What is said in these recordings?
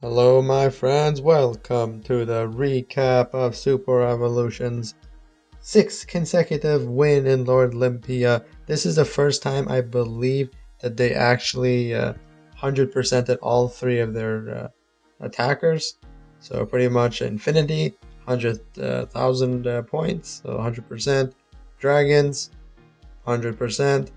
Hello, my friends. Welcome to the recap of SuperEvolution's sixth consecutive win in Lord Olympia. This is the first time I believe that they actually 100%ed all three of their attackers. So pretty much Infinity, 100,000 points, so 100%. Dragons, 100%.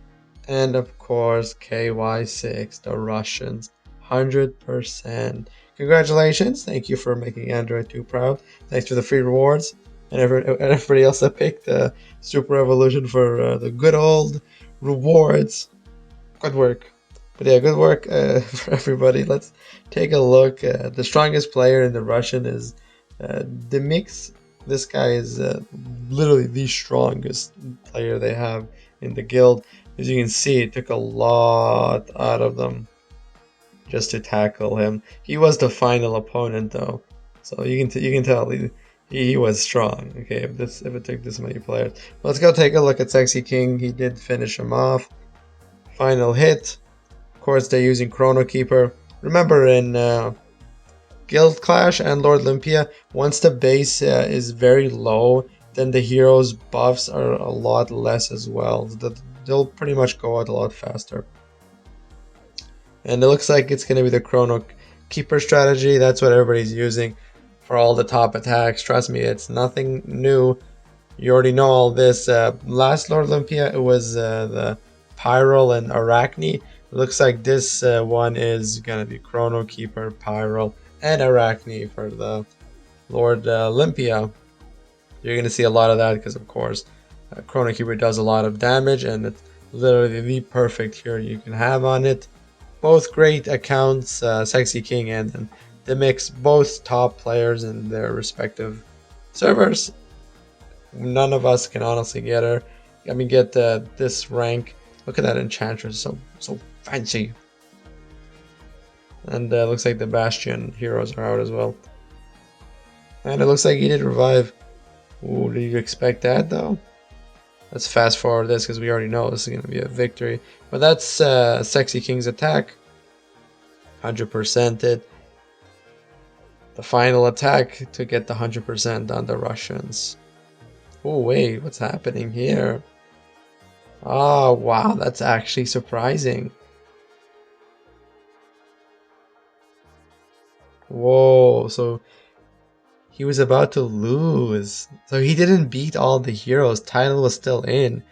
And of course, KY6, the Russians, 100%. Congratulations. Thank you for making Android 2 proud. Thanks for the free rewards. And everybody else that picked SuperEvolution for the good old rewards. Good work. But yeah, good work for everybody. Let's take a look. The strongest player in the Russian is Demix. This guy is literally the strongest player they have in the guild. As you can see, it took a lot out of them just to tackle him. He was the final opponent though, so you can tell he was strong. Okay, if it took this many players, let's go take a look at Sexy King. He did finish him off. Final hit. Of course, they're using Chrono Keeper. Remember in Guild Clash and Lord Olympia, once the base is very low, then the heroes' buffs are a lot less as well. They'll pretty much go out a lot faster. And it looks like it's going to be the Chrono Keeper strategy. That's what everybody's using for all the top attacks. Trust me, it's nothing new. You already know all this. Last Lord Olympia, it was the Pyral and Arachne. It looks like this one is going to be Chrono Keeper, Pyral, and Arachne for the Lord Olympia. You're going to see a lot of that because, of course, Chrono Keeper does a lot of damage, and it's literally the perfect hero you can have on it. Both great accounts, Sexy King and the mix, both top players in their respective servers. None of us can honestly get her. I mean, get this rank. Look at that Enchantress, so fancy. And looks like the Bastion heroes are out as well. And it looks like he did revive. Ooh, did you expect that though? Let's fast forward this because we already know this is going to be a victory. But that's Sexy King's attack. 100%ed. The final attack to get the 100% on the Russians. Oh wait, what's happening here? Oh wow, that's actually surprising. Whoa, so he was about to lose. So he didn't beat all the heroes. Title was still in.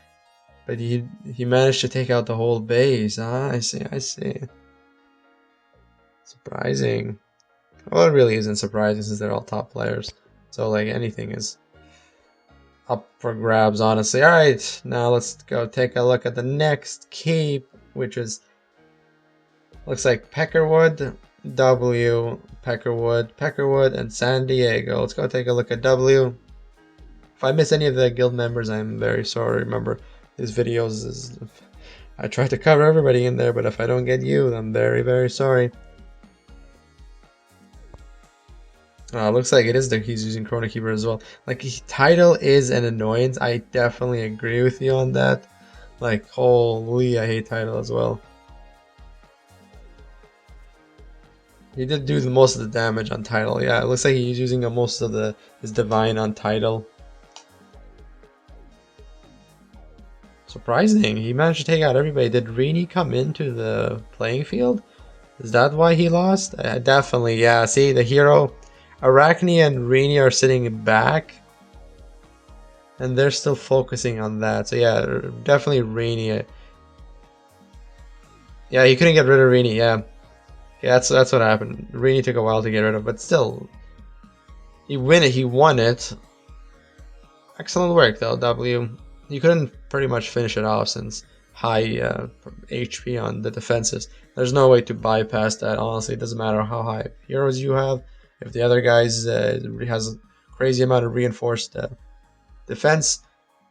But he managed to take out the whole base. Ah, I see. Surprising. Well, it really isn't surprising since they're all top players. So like anything is up for grabs, honestly. Alright, now let's go take a look at the next keep, which is looks like Peckerwood, W, Peckerwood, and San Diego. Let's go take a look at W. If I miss any of the guild members, I'm very sorry. Remember, these videos is I try to cover everybody in there, but if I don't get you, I'm very, very sorry. Looks like it is that he's using Chrono Keeper as well. Like, title is an annoyance. I definitely agree with you on that. Like, holy, I hate title as well. He did do most of the damage on title. Yeah, it looks like he's using most of his divine on title. Surprising. He managed to take out everybody. Did Rini come into the playing field? Is that why he lost? Definitely, yeah. See, the hero, Arachne and Rini are sitting back. And they're still focusing on that. So yeah, definitely Rini. Yeah, he couldn't get rid of Rini, yeah. Yeah, that's what happened. Rini took a while to get rid of, but still. He won it. Excellent work though, W. You couldn't pretty much finish it off since high HP on the defenses. There's no way to bypass that, honestly. It doesn't matter how high heroes you have. If the other guys has a crazy amount of reinforced defense,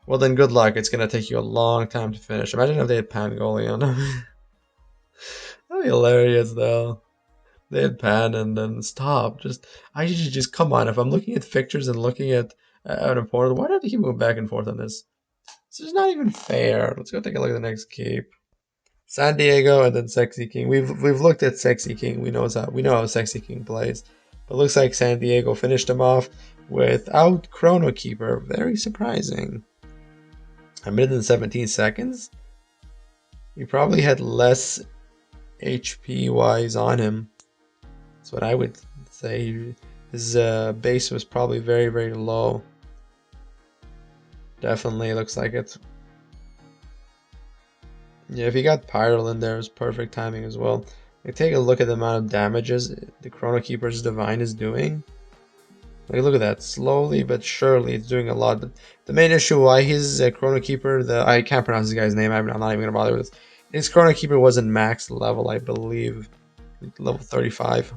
well then good luck. It's gonna take you a long time to finish. Imagine if they had Pan goalie on them. That'd be hilarious though. They had Pan and then stop. I should just come on. If I'm looking at pictures and looking at an opponent, why do he move back and forth on this? This is not even fair. Let's go take a look at the next keep. San Diego and then Sexy King. We've looked at Sexy King. We know how Sexy King plays. But looks like San Diego finished him off without Chrono Keeper. Very surprising. A minute and 17 seconds. He probably had less HP wise on him. That's what I would say. His base was probably very, very low. Definitely looks like it. Yeah, if he got Pyral in there, it was perfect timing as well. Like, take a look at the amount of damages the Chrono Keeper's Divine is doing. Like, look at that. Slowly but surely, it's doing a lot. But the main issue why his Chrono Keeper, I can't pronounce this guy's name. I'm not even going to bother with this. His Chrono Keeper wasn't max level, I believe. Level 35.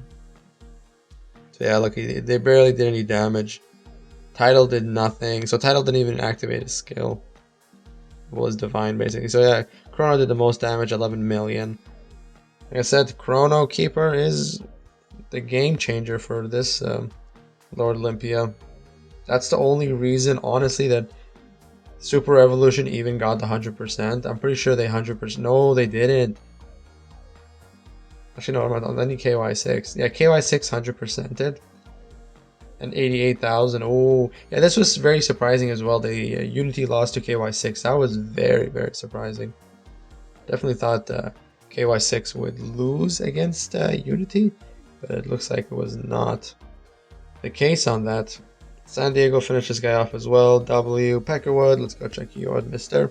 So yeah, look, they barely did any damage. Tidal did nothing. So Tidal didn't even activate his skill. It was Divine, basically. So yeah, Chrono did the most damage, 11 million. Like I said, Chrono Keeper is the game changer for this Lord Olympia. That's the only reason, honestly, that SuperEvolution even got the 100%. I'm pretty sure they 100%. No, they didn't. Actually, no, I'm not. I need KY6. Yeah, KY6 100% did. And 88,000. Oh, yeah, this was very surprising as well. The Unity lost to KY6. That was very, very surprising. Definitely thought KY6 would lose against Unity, but it looks like it was not the case on that. San Diego finished this guy off as well. W. Peckerwood, let's go check you out, mister.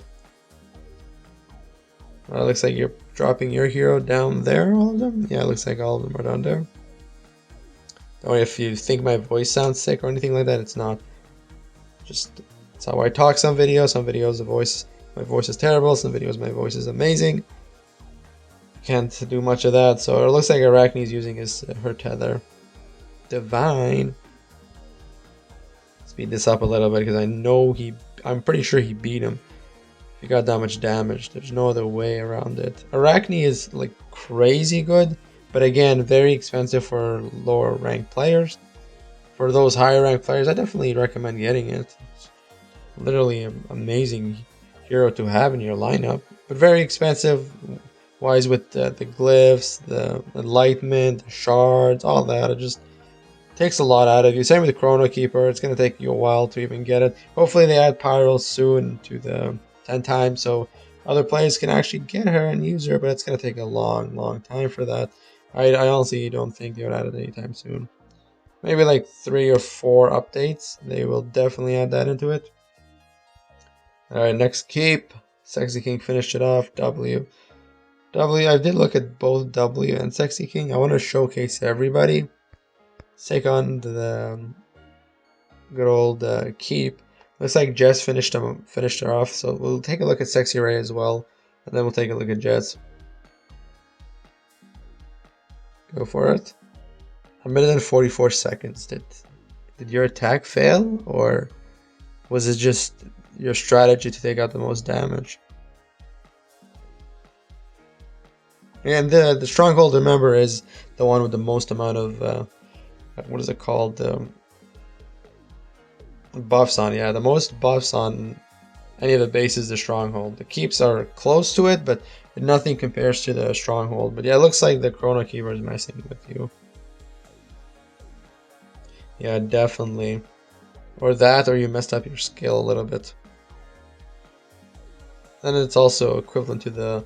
Looks like you're dropping your hero down there, all of them? Yeah, looks like all of them are down there. Don't worry if you think my voice sounds sick or anything like that, it's not. Just, it's how I talk some videos. Some videos my voice is terrible. Some videos my voice is amazing. Can't do much of that, so it looks like Arachne's using her tether. Divine. Speed this up a little bit because I'm pretty sure he beat him. If he got that much damage, there's no other way around it. Arachne is like crazy good, but again, very expensive for lower ranked players. For those higher ranked players, I definitely recommend getting it. It's literally an amazing hero to have in your lineup, but very expensive wise with the glyphs, the enlightenment, the shards, all that. It just takes a lot out of you. Same with the Chrono Keeper. It's going to take you a while to even get it. Hopefully they add Pyral soon to the 10 times so other players can actually get her and use her, but it's going to take a long, long time for that. I honestly don't think they would add it anytime soon. Maybe like 3 or 4 updates. They will definitely add that into it. Alright, next keep. Sexy King finished it off. W. I did look at both W and Sexy King. I want to showcase everybody. Let's take on the good old keep. Looks like Jess finished her off, so we'll take a look at Sexy Ray as well, and then we'll take a look at Jess. Go for it. A minute and 44 seconds. Did your attack fail, or was it just your strategy to take out the most damage? And the stronghold, remember, is the one with the most amount of what is it called? Buffs on. Yeah, the most buffs on any of the bases, the stronghold. The keeps are close to it, but nothing compares to the stronghold. But yeah, it looks like the Chrono Keeper is messing with you. Yeah, definitely. Or that, or you messed up your skill a little bit. And it's also equivalent to the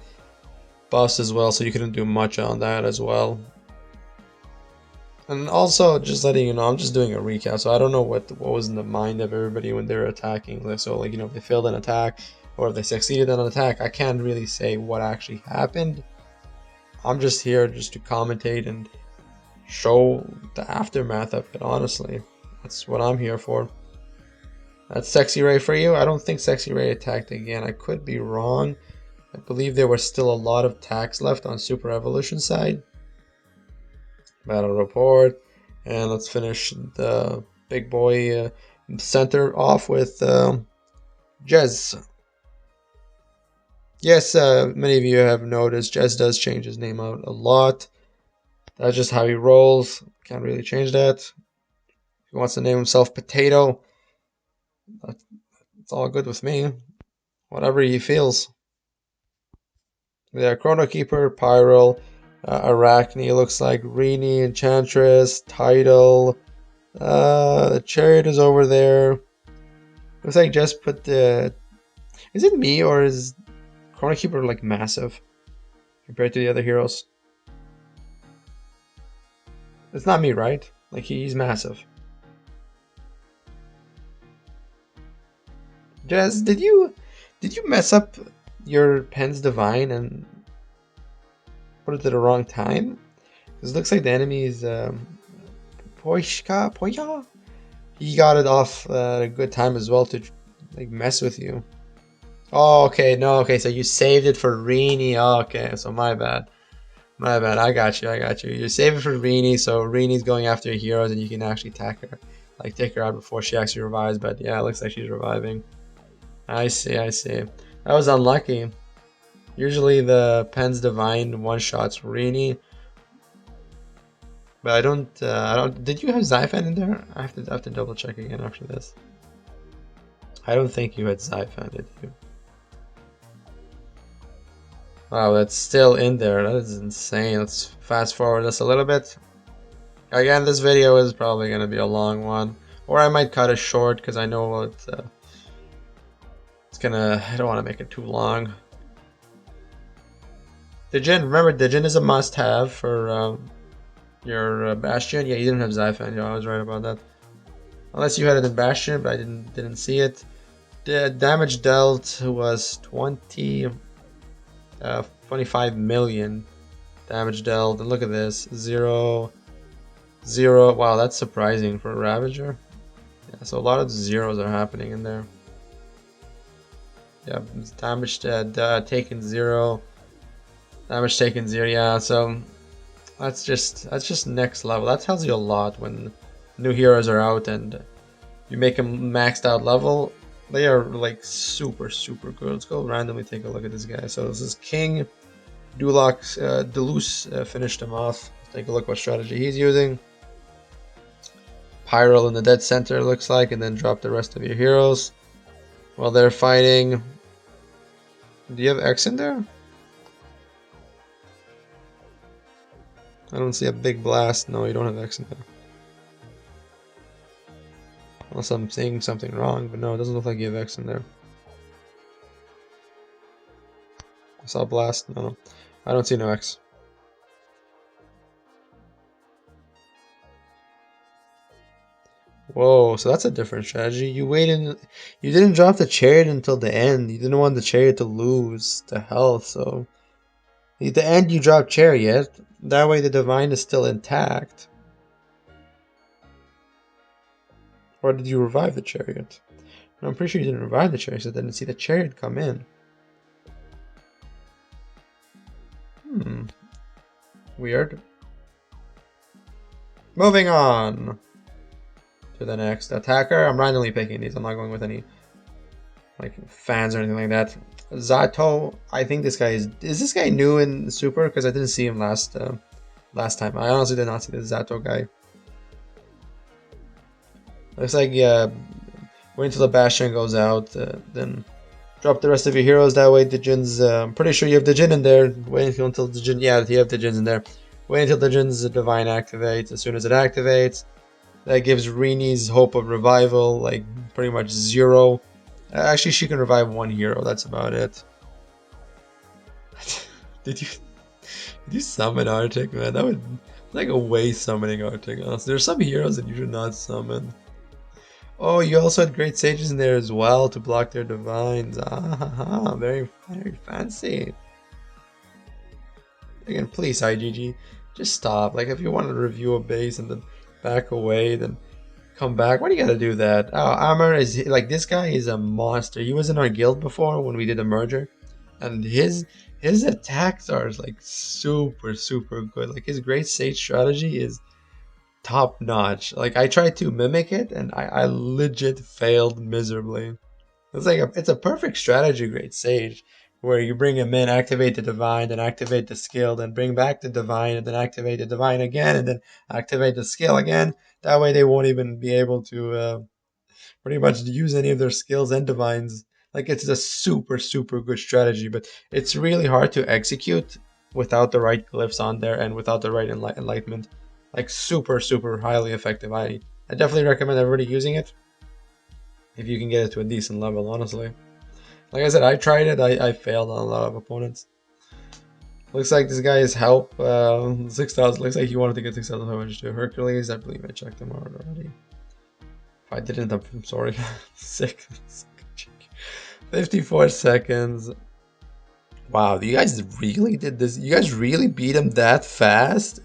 buffs as well, so you couldn't do much on that as well. And also, just letting you know, I'm just doing a recap, so I don't know what was in the mind of everybody when they were attacking. So, like, you know, if they failed an attack or if they succeeded in an attack, I can't really say what actually happened. I'm just here just to commentate and show the aftermath of it, honestly. That's what I'm here for. That's Sexy Ray for you. I don't think Sexy Ray attacked again. I could be wrong. I believe there were still a lot of attacks left on SuperEvolution side. Battle report, and let's finish the big boy center off with Jez. Yes, many of you have noticed Jez does change his name out a lot. That's just how he rolls. Can't really change that. If he wants to name himself Potato, it's all good with me. Whatever he feels. Yeah, Chrono Keeper, Pyral, Arachne looks like, Rini, Enchantress, Tidal. The Chariot is over there. Looks like just put the. Is it me or is Chrono Keeper like massive compared to the other heroes? It's not me, right? Like he's massive. Jazz, did you mess up your Pen's Divine and put it at the wrong time? Because it looks like the enemy is Poishka. He got it off at a good time as well to like mess with you. Oh, okay, no, okay, so you saved it for Rini. Oh, okay, so my bad. My bad, I got you. You save it for Rini, so Rini's going after your heroes and you can actually attack her. Like, take her out before she actually revives, but yeah, it looks like she's reviving. I see. That was unlucky. Usually the Pen's Divine one-shots Rini, but I don't, did you have Zyphan in there? I have to double check again after this. I don't think you had Zyphan, did you? Wow, that's still in there. That is insane. Let's fast forward this a little bit. Again, this video is probably going to be a long one. Or I might cut it short because I know it's gonna. I don't want to make it too long. Dijin, remember Dijin is a must-have for your Bastion. Yeah, you didn't have Zyphan. Yeah, I was right about that. Unless you had it in Bastion, but I didn't see it. The damage dealt was 25 million damage dealt. And look at this, 0, 0. Wow, that's surprising for a Ravager. Yeah, so a lot of zeros are happening in there. Yeah, damage taken 0. Damage taken 0. Yeah, so that's just next level. That tells you a lot when new heroes are out and you make them maxed out level. They are like super good. Let's go randomly take a look at this guy. So this is King Dulux. Deluse finished him off. Let's take a look what strategy he's using. Pyral in the dead center looks like, and then drop the rest of your heroes while they're fighting. Do you have X in there? I don't see a big blast. No, you don't have X in there. Unless I'm saying something wrong, but no, it doesn't look like you have X in there. I saw blast. No. I don't see no X. Whoa, so that's a different strategy. You waited, you didn't drop the chariot until the end. You didn't want the chariot to lose the health, so at the end you drop chariot. That way the divine is still intact. Or did you revive the chariot? No, I'm pretty sure you didn't revive the chariot, so I didn't see the chariot come in. Weird. Moving on to the next attacker. I'm randomly picking these. I'm not going with any like fans or anything like that. Zato, I think this guy is this guy new in Super? Because I didn't see him last time. I honestly did not see the Zato guy. Looks like yeah, wait until the Bastion goes out, then drop the rest of your heroes. That way Dijin's, I'm pretty sure you have Dijin in there. Wait until Dijin, yeah, you have Dijin's in there. Wait until Dijin's Divine activates. As soon as it activates, that gives Rini's hope of revival, like pretty much 0. Actually, she can revive 1 hero. That's about it. did you summon Arctic, man? That would like a waste summoning Arctic. Honestly, there's some heroes that you should not summon. Oh, you also had great sages in there as well to block their divines. Ah, very fancy. Again, please, IGG, just stop. Like, if you want to review a base and then back away, then come back. Why do you gotta do that? Oh, Amr is like this guy is a monster. He was in our guild before when we did a merger, and his attacks are like super good. Like his great sage strategy is top notch. Like I tried to mimic it and I legit failed miserably. It's a perfect strategy, great sage, where you bring him in, activate the divine, then activate the skill, then bring back the divine, and then activate the divine again, and then activate the skill again. That way they won't even be able to pretty much use any of their skills and divines. Like it's a super good strategy, but it's really hard to execute without the right glyphs on there and without the right enlightenment. Like super highly effective. I definitely recommend everybody using it if you can get it to a decent level, honestly. Like I said, I tried it. I failed on a lot of opponents. Looks like this guy is help 6,000. Looks like he wanted to get 6,500 to Hercules. I believe I checked him out already. If I didn't, I'm sorry. 54 seconds. Wow, you guys really did this. You guys really beat him that fast?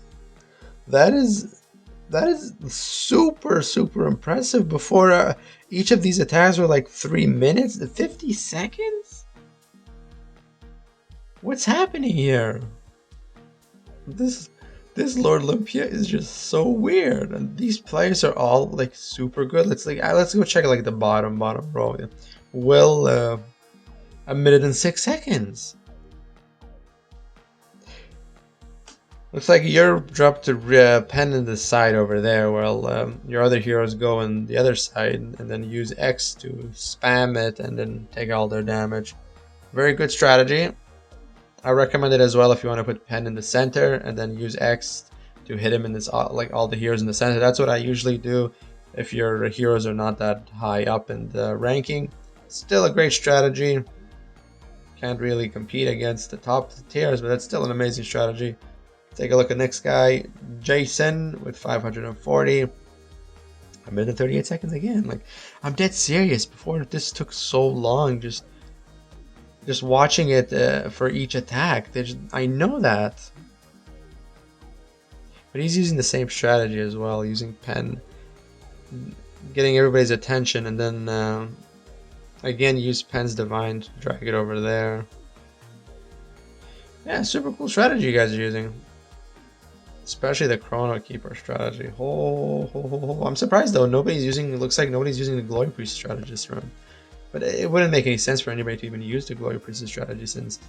That is super impressive. Before each of these attacks were like 3 minutes, 50 seconds? What's happening here? This this Lord Olympia is just so weird, and these players are all like super good. Let's go check like the bottom row. Will 1 minute and 6 seconds. Looks like you're dropped to pen in the side over there, while your other heroes go on the other side and then use X to spam it and then take all their damage. Very good strategy. I recommend it as well if you want to put pen in the center and then use X to hit him in this, like all the heroes in the center. That's what I usually do if your heroes are not that high up in the ranking. Still a great strategy. Can't really compete against the top tiers, but that's still an amazing strategy. Take a look at next guy, Jason with 540. 1 minute and 38 seconds again. Like, I'm dead serious. Before this took so long, just watching it for each attack. I know that. But he's using the same strategy as well, using pen, getting everybody's attention, and then again use pen's divine to drag it over there. Yeah, super cool strategy you guys are using. Especially the Chrono Keeper strategy. I'm surprised though. It looks like nobody's using the Glory Priest strategy this round. But it wouldn't make any sense for anybody to even use the Glory Priest strategy, since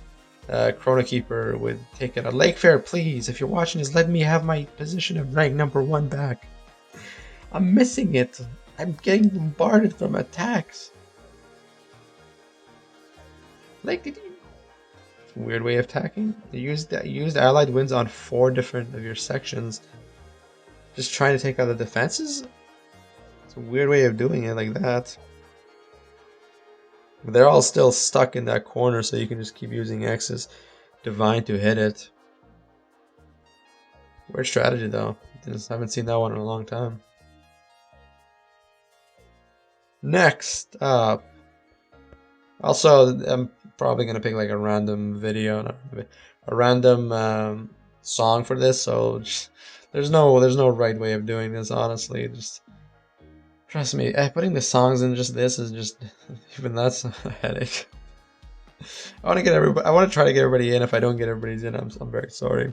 Chrono Keeper would take it. A Lake Fair, please. If you're watching this, let me have my position of rank #1 back. I'm missing it. I'm getting bombarded from attacks. Like, did you... Weird way of attacking. You used allied wins on 4 different of your sections. Just trying to take out the defenses? It's a weird way of doing it like that. They're all still stuck in that corner, so you can just keep using X's divine to hit it. Weird strategy though. Haven't seen that one in a long time. Next up. Also, I'm probably gonna pick like a random video, a random song for this. So there's no right way of doing this. Honestly, just trust me. Putting the songs in just this is just even that's a headache. I want to try to get everybody in. If I don't get everybody's in, I'm very sorry.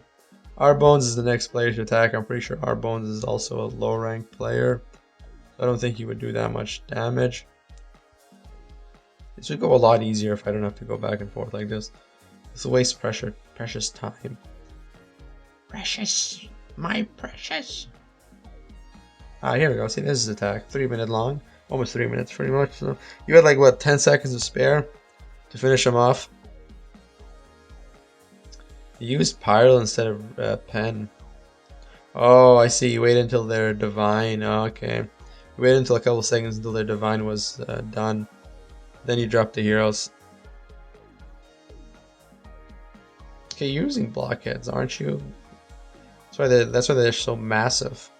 R Bones is the next player to attack. I'm pretty sure R Bones is also a low ranked player. I don't think he would do that much damage. This would go a lot easier if I don't have to go back and forth like this. This wastes precious time. Precious, my precious. Ah, here we go. See, this is attack. 3 minute long. Almost 3 minutes, pretty much. So you had like, what, 10 seconds to spare to finish him off. You used Pyro instead of Pen. Oh, I see. You waited until their divine. Oh, okay. You waited until a couple seconds until their divine was done. Then you drop the heroes. Okay, you're using blockheads, aren't you? That's why they're so massive.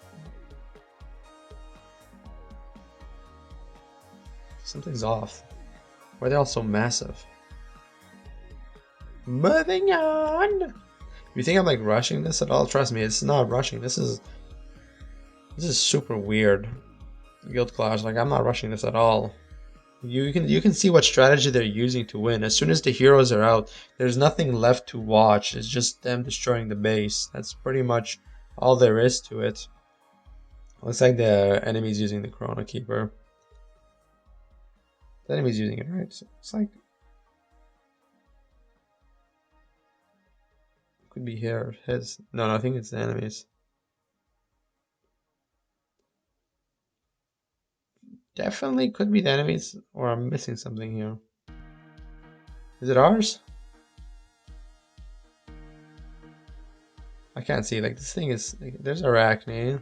Something's off. Why are they all so massive? Moving on. You think I'm like rushing this at all? Trust me, it's not rushing. This is super weird. Guild Clash, like I'm not rushing this at all. You can see what strategy they're using to win. As soon as the heroes are out, there's nothing left to watch. It's just them destroying the base. That's pretty much all there is to it. Looks like the enemy's using the Chrono Keeper. The enemy's using it, right? So it's like could be here. His no, I think it's the enemies. Definitely could be the enemies, or I'm missing something here. Is it ours? I can't see. Like this thing is. Like, there's Arachne.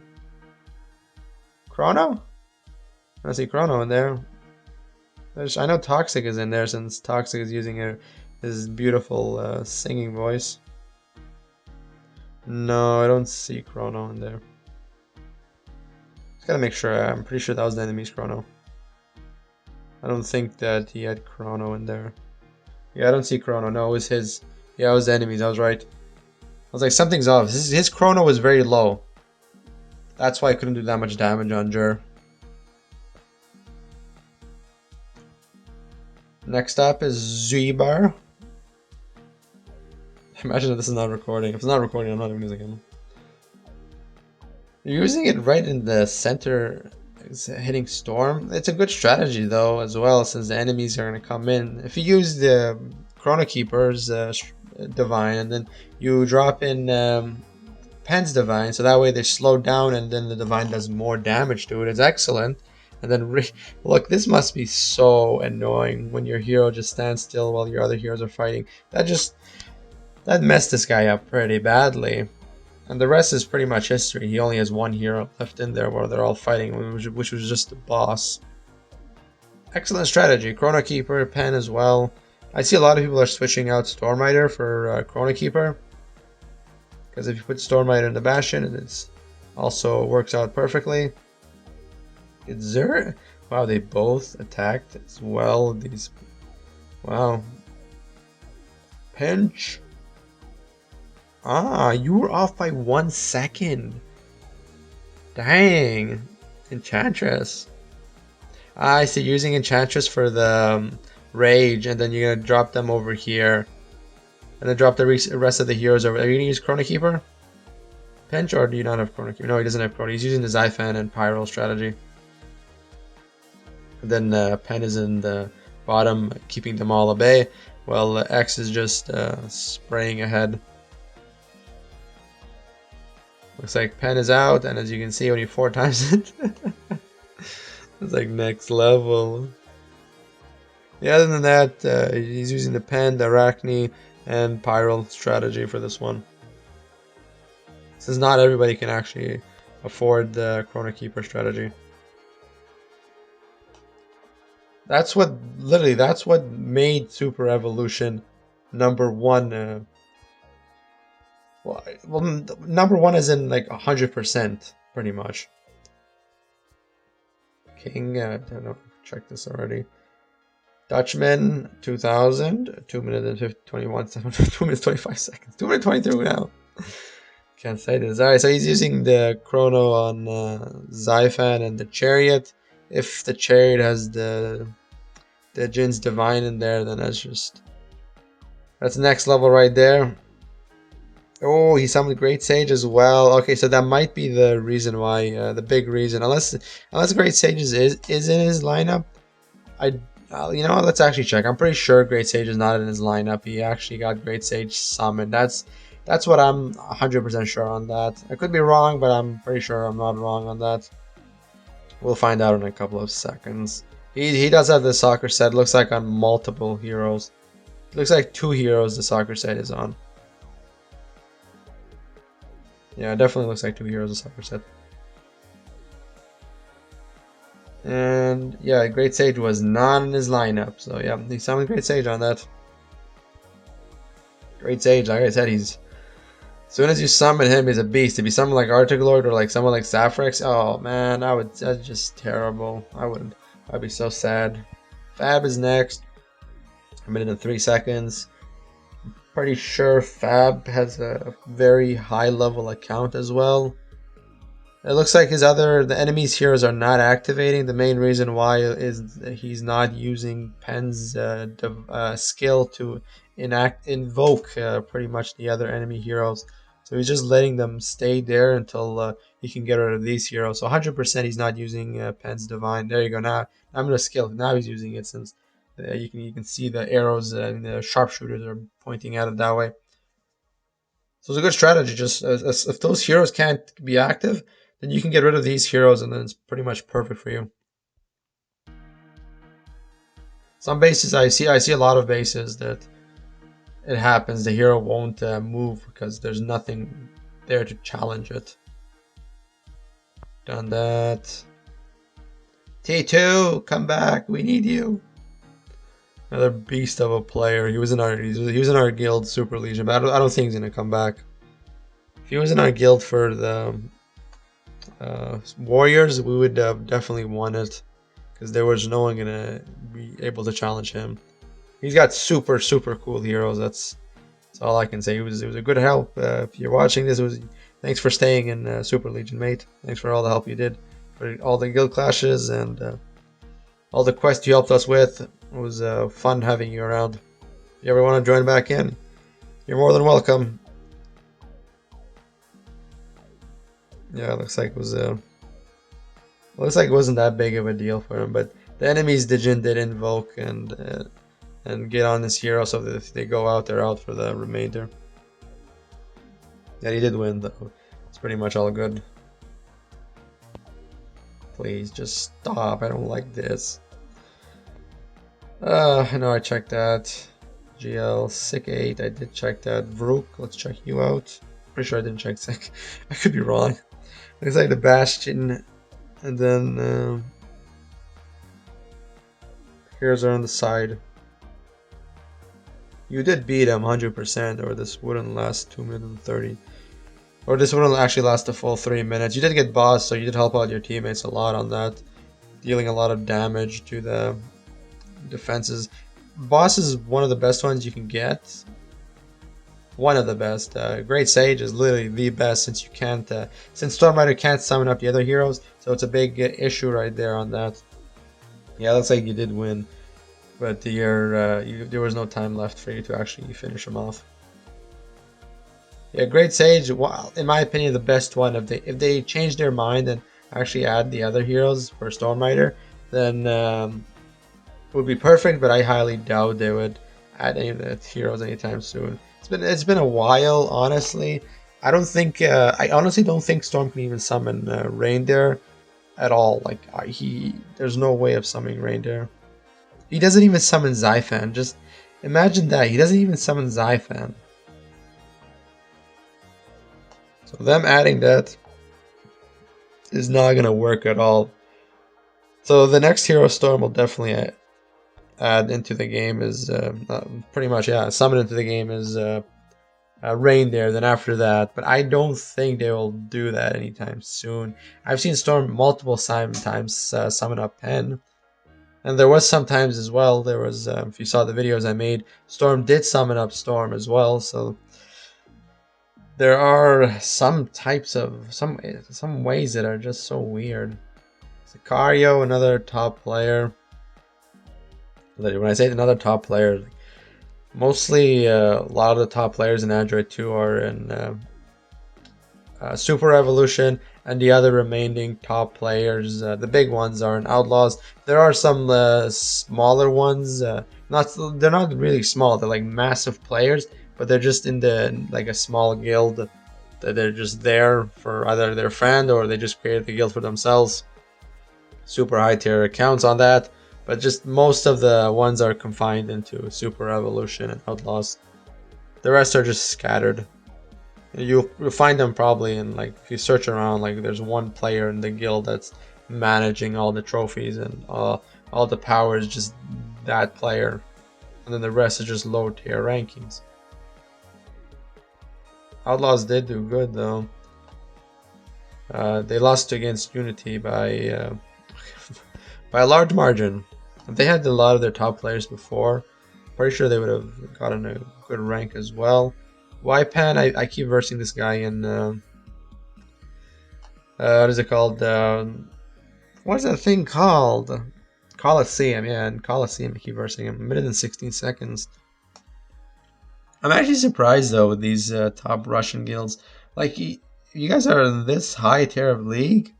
Chrono? I don't see Chrono in there. I know Toxic is in there since Toxic is using his beautiful singing voice. No, I don't see Chrono in there. Just gotta make sure. I'm pretty sure that was the enemy's Chrono. I don't think that he had Chrono in there. Yeah, I don't see Chrono. No, it was his. Yeah, it was the enemies. I was right. I was like, something's off. His Chrono was very low. That's why I couldn't do that much damage on Jur. Next up is Zuibar. Imagine if this is not recording. If it's not recording, I'm not even using him. You're using it right in the center, hitting Storm. It's a good strategy though, as well, since the enemies are going to come in. If you use the Chrono Keeper's Divine, and then you drop in Pen's Divine, so that way they slow down, and then the Divine does more damage to it. It's excellent. And then, look, this must be so annoying when your hero just stands still while your other heroes are fighting. That messed this guy up pretty badly. And the rest is pretty much history. He only has one hero left in there where they're all fighting, which was just the boss. Excellent strategy. Chrono Keeper, Pen as well. I see a lot of people are switching out Stormrider for Chrono Keeper. Because if you put Stormrider in the Bastion, it also works out perfectly. It's Xur. Wow, they both attacked as well. These. Wow. Pinch. Ah, you were off by 1 second. Dang. Enchantress. Ah, I see. Using Enchantress for the Rage, and then you're going to drop them over here. And then drop the rest of the heroes over. Are you going to use Chrono Keeper? Pinch, or do you not have Chrono Keeper? No, he doesn't have Chrono. He's using the Xiphon and Pyro strategy. And then Pen is in the bottom, keeping them all at bay. Well, X is just spraying ahead. Looks like Pen is out, and as you can see, only 4 times it. It's like next level. Yeah, other than that, he's using the Pen, the Arachne, and Pyro strategy for this one. Since not everybody can actually afford the Chrono Keeper strategy. That's what made SuperEvolution #1. Well, #1 is in like 100%, pretty much. King, I don't know, check this already. Dutchman 2000, 2 minutes and 21 seconds, 2 minutes 25 seconds, 2 minutes 23 now. Can't say this. Alright, so he's using the Chrono on Xiphon and the Chariot. If the Chariot has the Jin's Divine in there, then that's next level right there. Oh, he summoned Great Sage as well. Okay, so that might be the reason why, the big reason. Unless Great Sage is in his lineup, you know what, let's actually check. I'm pretty sure Great Sage is not in his lineup. He actually got Great Sage summoned. That's what I'm 100% sure on that. I could be wrong, but I'm pretty sure I'm not wrong on that. We'll find out in a couple of seconds. He does have the soccer set. Looks like on multiple heroes. Looks like 2 heroes the soccer set is on. Yeah, it definitely looks like 2 heroes the soccer set. And yeah, Great Sage was not in his lineup. So yeah, he summoned Great Sage on that. Great Sage, like I said, as soon as you summon him, he's a beast. If you summon like Artiglord or like someone like Saphrex, oh man, that's just terrible. I'd be so sad. Fab is next. A minute and 3 seconds. Pretty sure Fab has a very high level account as well. It looks like the enemy's heroes are not activating. The main reason why is that he's not using Pen's skill to invoke pretty much the other enemy heroes. So he's just letting them stay there until he can get rid of these heroes. So 100% he's not using Pen's Divine. There you go. Now I'm gonna skill. Now he's using it since you can see the arrows and the sharpshooters are pointing at it that way. So it's a good strategy. Just if those heroes can't be active, then you can get rid of these heroes, and then it's pretty much perfect for you. Some bases I see a lot of bases that it happens. The hero won't move because there's nothing there to challenge it. Done that. T2, come back. We need you. Another beast of a player. He was in our guild Super Legion, but I don't think he's gonna come back. If he was in our guild for the Warriors, we would have definitely won it because there was no one gonna be able to challenge him. He's got super cool heroes. That's all I can say. It was a good help. If you're watching this, thanks for staying in Super Legion, mate. Thanks for all the help you did for all the guild clashes and all the quests you helped us with. It was fun having you around. If you ever want to join back in, you're more than welcome. Yeah, looks like it wasn't that big of a deal for him, but the enemies did invoke and get on this hero, so that if they go out, they're out for the remainder. Yeah, he did win though. It's pretty much all good. Please just stop. I don't like this. I know I checked that. GL Sick 8, I did check that. Vrook, let's check you out. Pretty sure I didn't check Sick. I could be wrong. Looks like the Bastion, and then here's are on the side. You did beat him 100%, or this wouldn't last 2 minutes and 30. Or this wouldn't actually last the full 3 minutes. You did get boss, so you did help out your teammates a lot on that. Dealing a lot of damage to the defenses. Boss is one of the best ones you can get. One of the best. Great Sage is literally the best since you can't, since Stormrider can't summon up the other heroes, so it's a big issue right there on that. Yeah, looks like you did win, but there was no time left for you to actually finish him off. Yeah, Great Sage, well, in my opinion, the best one. If they change their mind and actually add the other heroes for Stormrider, then it would be perfect. But I highly doubt they would add any of the heroes anytime soon. It's been a while, honestly. I honestly don't think Storm can even summon Reindeer at all. Like there's no way of summoning Reindeer. He doesn't even summon Zyphan. Just imagine that. He doesn't even summon Zyphan. So them adding that is not gonna work at all. So the next hero Storm will definitely add into the game is pretty much, yeah, summon into the game is Reindeer. Then after that, but I don't think they will do that anytime soon. I've seen Storm multiple times summon up Pen, and there was sometimes as well. There was if you saw the videos I made, Storm did summon up Storm as well. So there are some types of some ways that are just so weird. Sicario, another top player. When I say another top player, mostly a lot of the top players in Android 2 are in SuperEvolution, and the other remaining top players, the big ones, are in Outlaws. There are some smaller ones. They're not really small. They're like massive players, but they're just in like a small guild. That they're just there for either their friend or they just created the guild for themselves. Super high tier accounts on that, but just most of the ones are confined into SuperEvolution and Outlaws. The rest are just scattered. You'll find them probably in, like, if you search around, like there's one player in the guild that's managing all the trophies and all the power is just that player, and then the rest is just low tier rankings. Outlaws did do good though. They lost against Unity by by a large margin. If they had a lot of their top players before, pretty sure they would have gotten a good rank as well. Ypan, I keep versing this guy in what is it called? What is that thing called? Coliseum, yeah, in Coliseum I keep versing him. A minute and 16 seconds. I'm actually surprised though with these top Russian guilds. Like, you guys are in this high tier of league.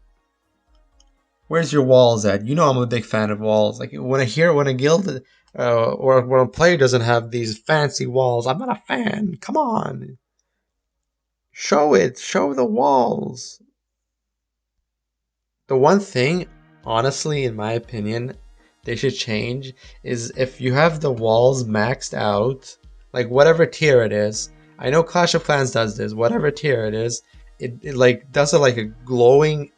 Where's your walls at? You know I'm a big fan of walls. Like when a guild or when a player doesn't have these fancy walls, I'm not a fan. Come on, show it. Show the walls. The one thing, honestly, in my opinion, they should change is if you have the walls maxed out, like whatever tier it is. I know Clash of Clans does this. Whatever tier it is, it like does it like a glowing,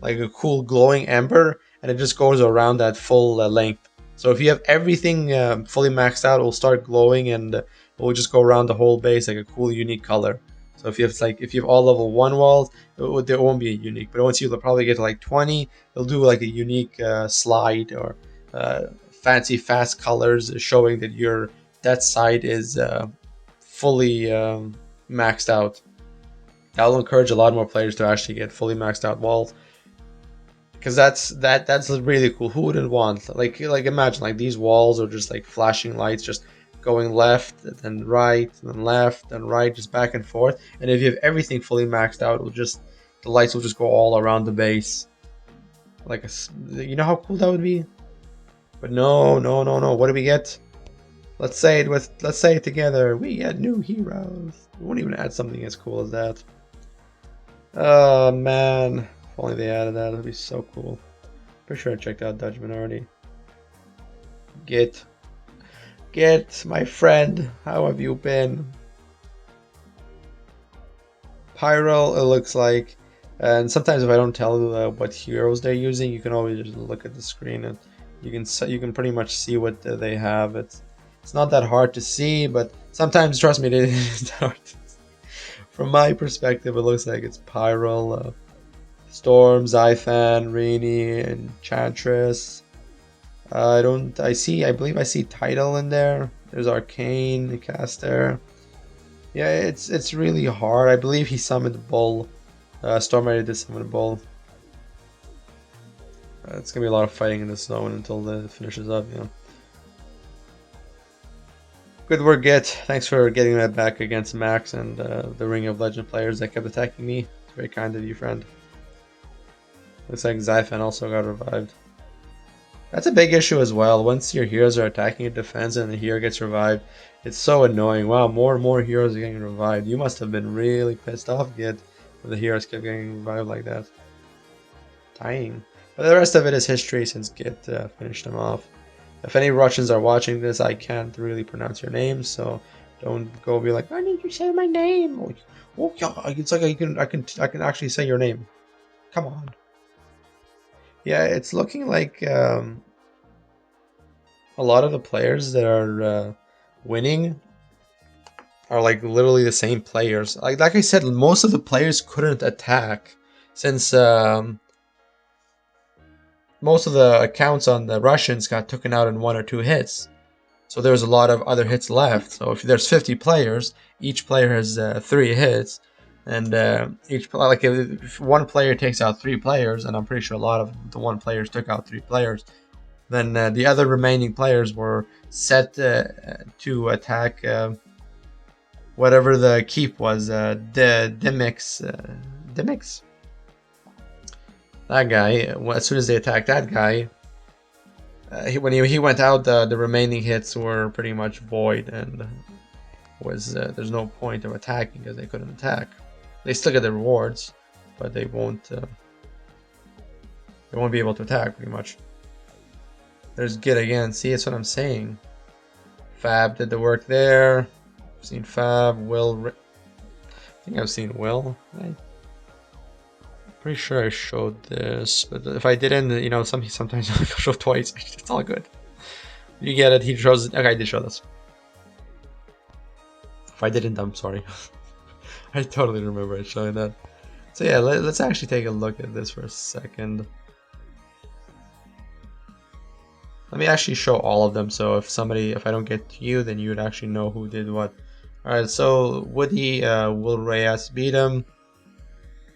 like a cool glowing ember, and it just goes around that full length. So if you have everything fully maxed out, it will start glowing, and it will just go around the whole base like a cool unique color. So if you have all level 1 walls, there won't be a unique. But once you probably get to like 20, it'll do like a unique slide or fancy fast colors showing that your that side is fully maxed out. That'll encourage a lot more players to actually get fully maxed out walls, because that's really cool. Who wouldn't want like imagine like these walls are just like flashing lights, just going left, then right, then left, then right, just back and forth. And if you have everything fully maxed out, it'll just the lights will just go all around the base, like you know how cool that would be. But no, no, no, no. What do we get? Let's say it together. We get new heroes. We won't even add something as cool as that. Oh man, if only they added that, that'd be so cool. Pretty sure I checked out Dutchman already. Get, my friend, how have you been? Pyro, it looks like. And sometimes if I don't tell what heroes they're using, you can always just look at the screen and you can pretty much see what they have. It's not that hard to see, but sometimes, trust me, it is hard to see. From my perspective, it looks like it's Pyro, Storm, Zyphan, Rainy, Enchantress. I believe I see Title in there. There's Arcane, Caster. Yeah, it's really hard. I believe he summoned Bull. Storm already did summon Bull. It's gonna be a lot of fighting in this zone until it finishes up, you know. Good work, Git. Thanks for getting that back against Max and the Ring of Legend players that kept attacking me. It's very kind of you, friend. Looks like Zyphan also got revived. That's a big issue as well. Once your heroes are attacking your defense and the hero gets revived, it's so annoying. Wow, more and more heroes are getting revived. You must have been really pissed off, Git, when the heroes kept getting revived like that. Dying. But the rest of it is history since Git finished them off. If any Russians are watching this, I can't really pronounce your names, so don't go be like, I need you to say my name. Oh yeah, it's like I can actually say your name. Come on. Yeah, it's looking like a lot of the players that are winning are like literally the same players. Like I said, most of the players couldn't attack since most of the accounts on the Russians got taken out in 1 or 2 hits. So there's a lot of other hits left. So if there's 50 players, each player has 3 hits, and if one player takes out 3 players, and I'm pretty sure a lot of the one players took out 3 players, then the other remaining players were set to attack whatever the keep was. Dimix. That guy. As soon as they attacked that guy, when he went out, the remaining hits were pretty much void, and there's no point of attacking because they couldn't attack. They still get the rewards, but they won't be able to attack pretty much. There's Git again. See, that's what I'm saying. Fab did the work there. I've seen Fab. Will. I think I've seen Will. Right? Pretty sure I showed this, but if I didn't, you know, sometimes I show twice. It's all good. You get it. He shows it. Okay, I did show this. If I didn't, I'm sorry. I totally remember showing that. So yeah, let's actually take a look at this for a second. Let me actually show all of them. So if I don't get to you, then you would actually know who did what. All right. So Woody, Will Reyes beat him.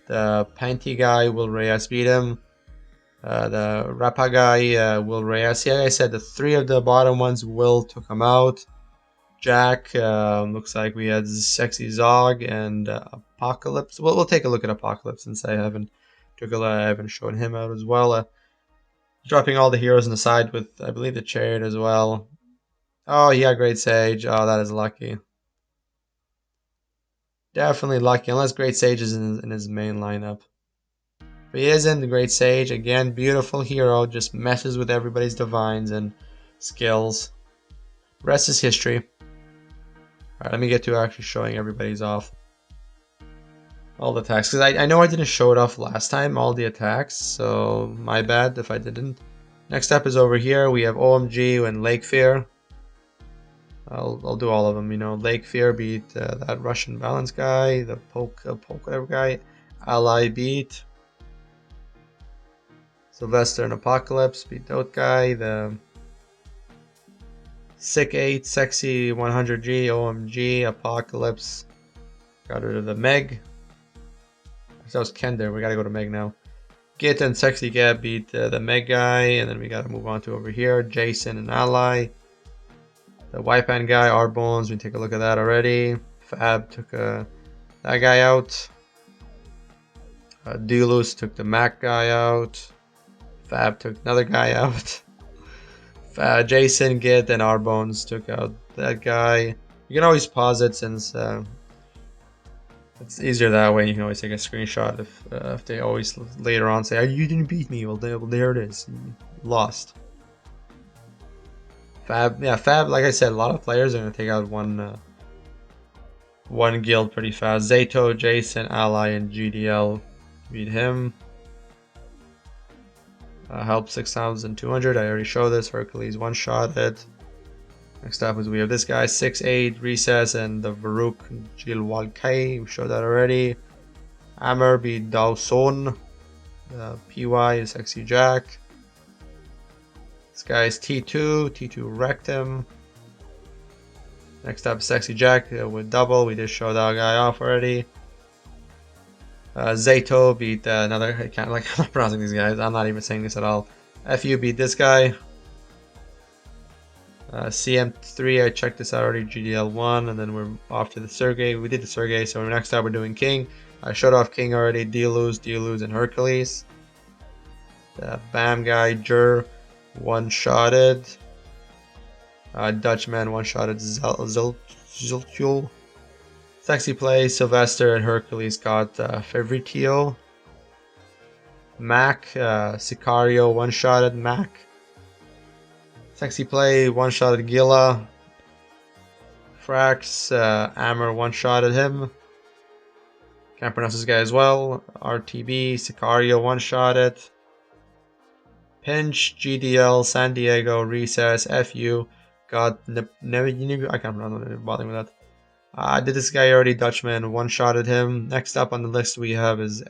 The Panty guy, Will Reyes beat him. The Rappa guy, Will Reyes. Yeah, I said the 3 of the bottom ones, Will took him out. Jack, looks like we had Sexy Zog and Apocalypse. We'll take a look at Apocalypse since I haven't shown him out as well. Dropping all the heroes on the side with, I believe, the Chariot as well. Oh, yeah, Great Sage. Oh, that is lucky. Definitely lucky, unless Great Sage is in his main lineup. But he isn't the Great Sage. Again, beautiful hero, just messes with everybody's divines and skills. Rest is history. Alright, let me get to actually showing everybody's off. All the attacks, because I know I didn't show it off last time, all the attacks, so my bad if I didn't. Next up is over here, we have OMG and Lake Fear. I'll do all of them, you know. Lake Fear beat that Russian balance guy, the poke whatever guy. Ally beat Sylvester and Apocalypse beat that guy. The Sick 8, Sexy 100G, OMG, Apocalypse. Got rid of the Meg. That was Ken there, we gotta go to Meg now. Git and Sexy Gab beat the Meg guy, and then we gotta move on to over here. Jason and Ally. The Wipan guy, our bones, we take a look at that already. Fab took that guy out. Delus took the Mac guy out. Fab took another guy out. Jason, Git, and our bones took out that guy. You can always pause it since it's easier that way. You can always take a screenshot if they always later on say, "Oh, you didn't beat me." Well, there it is. You lost. Fab, yeah, Fab. Like I said, a lot of players are gonna take out one guild pretty fast. Zato, Jason, Ally, and GDL beat him. Help 6,200. I already showed this. Hercules one shot it. Next up is we have this guy 6'8", Recess, and the Varuk Jilwalkai. We showed that already. Hammer beat Dawson. PY is Sexy Jack. This guy is T2. T2 wrecked him. Next up, Sexy Jack with double. We just showed that guy off already. Zato beat another. I can't like I'm not pronouncing these guys. I'm not even saying this at all. FU beat this guy. CM3. I checked this out already. GDL1, and then we're off to the Sergey. We did the Sergey, so next up we're doing King. I showed off King already. Deluz, and Hercules. The Bam guy, Jur, one-shotted. Dutchman one-shotted Ziltul. Sexy play, Sylvester and Hercules got Fabrizio. Mac, Sicario one-shotted Mac. Sexy play, one-shotted Gila. Frax, Amber one-shotted him. Can't pronounce this guy as well. RTB, Sicario one-shotted. Pinch, GDL, San Diego, Recess, FU. Got I can't pronounce it, bothering with that. I did this guy already, Dutchman, one-shotted him. Next up on the list we have is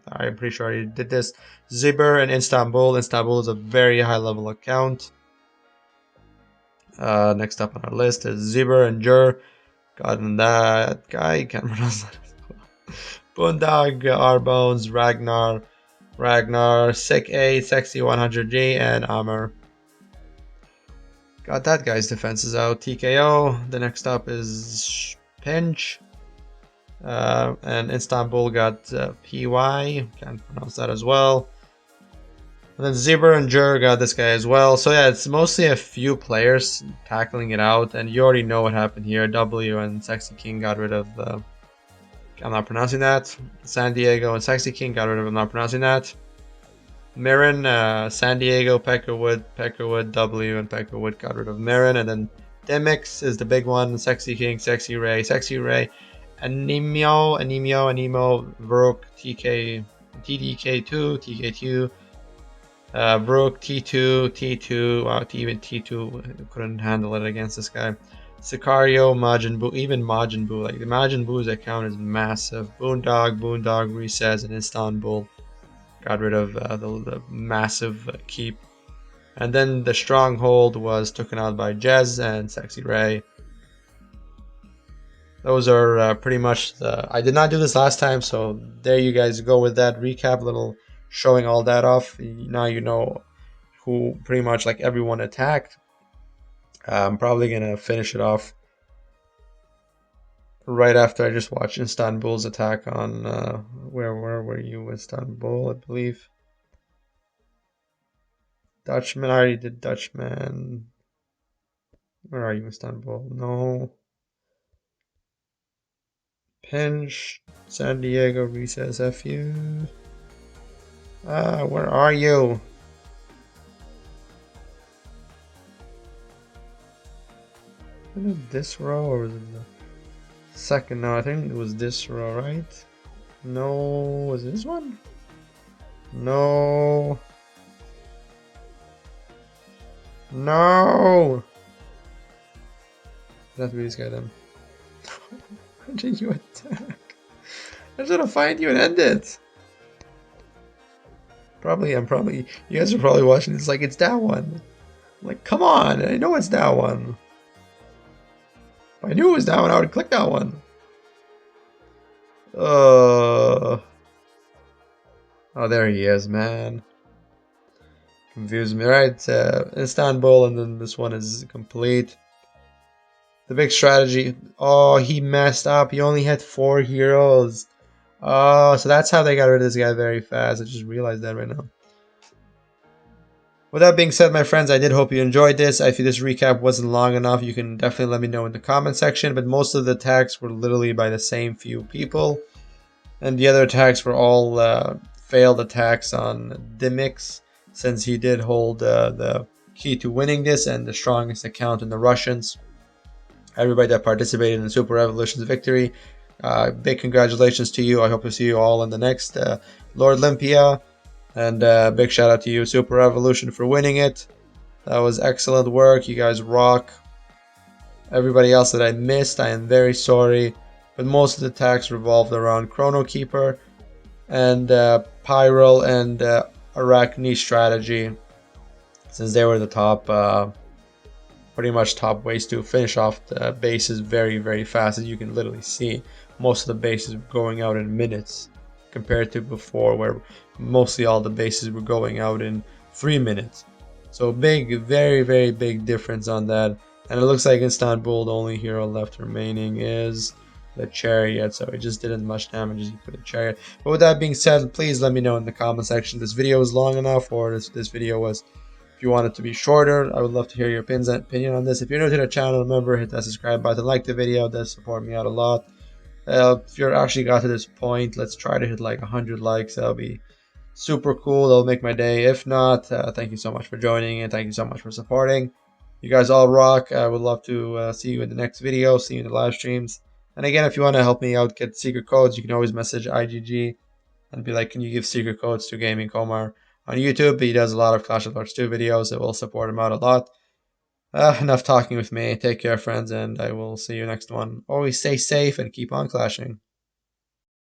I'm pretty sure I already did this. Zibber and Istanbul. Istanbul is a very high level account. Next up on our list is Zibber and Jur. Gotten that guy, can't pronounce that. Bundag, Arbones, Ragnar, Sick A, Sexy 100G, and Amr. Got that guy's defenses out. TKO. The next up is Pinch. And Istanbul got PY. Can't pronounce that as well. And then Zibber and Jur got this guy as well. So yeah, it's mostly a few players tackling it out. And you already know what happened here. W and Sexy King got rid of I'm not pronouncing that. San Diego and Sexy King got rid of I'm not pronouncing that. Mirren, San Diego, Peckerwood, W, and Peckerwood got rid of Mirren. And then Demix is the big one. Sexy King, Sexy Ray, Anemo, Vrook, TDK2, TK2, Vrook, T2, wow, even T2 couldn't handle it against this guy. Sicario, Majin Buu, even Majin Buu, like the Majin Buu's account is massive. Boondog, Recess, and Istanbul got rid of the massive keep. And then the stronghold was taken out by Jez and Sexy Ray. Those are pretty much I did not do this last time, so there you guys go with that recap, little showing all that off. Now you know who pretty much like everyone attacked. I'm probably gonna finish it off right after I just watched Istanbul's attack on where were you? Istanbul, I believe. Dutchman, I already did Dutchman. Where are you, Istanbul? No. Pinch, San Diego, Recess, FU. Where are you? Was it this row or was it the second? No, I think it was this row, right? No, was it this one? No. No! It has to be this guy then. How did you attack? I was gonna find you and end it. I'm probably, you guys are probably watching this like it's that one. I'm like, come on, I know it's that one. If I knew it was that one, I would click that one. Oh, there he is, man. Confused me, right? Istanbul, and then this one is complete. The big strategy. Oh, he messed up. He only had 4 heroes. Oh, so that's how they got rid of this guy very fast. I just realized that right now. With that being said, my friends, I did hope you enjoyed this. If this recap wasn't long enough, you can definitely let me know in the comment section. But most of the attacks were literally by the same few people. And the other attacks were all failed attacks on Dimix, since he did hold the key to winning this and the strongest account in the Russians. Everybody that participated in SuperEvolution's victory, big congratulations to you. I hope to see you all in the next Lord Olympia. And big shout out to you, SuperEvolution, for winning it. That was excellent work. You guys rock. Everybody else that I missed, I am very sorry. But most of the attacks revolved around Chrono Keeper and Pyral and Arachne strategy, since they were the top, pretty much top ways to finish off the bases very, very fast. As you can literally see, most of the bases were going out in minutes compared to before, where mostly all the bases were going out in 3 minutes. So big, very, very big difference on that. And it looks like Istanbul, the only hero left remaining is the Chariot, so it just didn't much damage as you put a Chariot. But with that being said, please let me know in the comment section this video was long enough, or this video was, if you want it to be shorter. I would love to hear your opinion on this. If you're new to the channel, remember, hit that subscribe button, like the video. It does support me out a lot. If you're actually got to this point, let's try to hit like 100 likes. That'll be super cool. That'll make my day. If not, thank you so much for joining, and thank you so much for supporting. You guys all rock. I would love to see you in the next video, see you in the live streams. And again, if you want to help me out, get secret codes, you can always message IGG and be like, can you give secret codes to Gaming Komar on YouTube? He does a lot of Clashoflords 2 videos. It will support him out a lot. Enough talking with me. Take care, friends, and I will see you next one. Always stay safe and keep on clashing.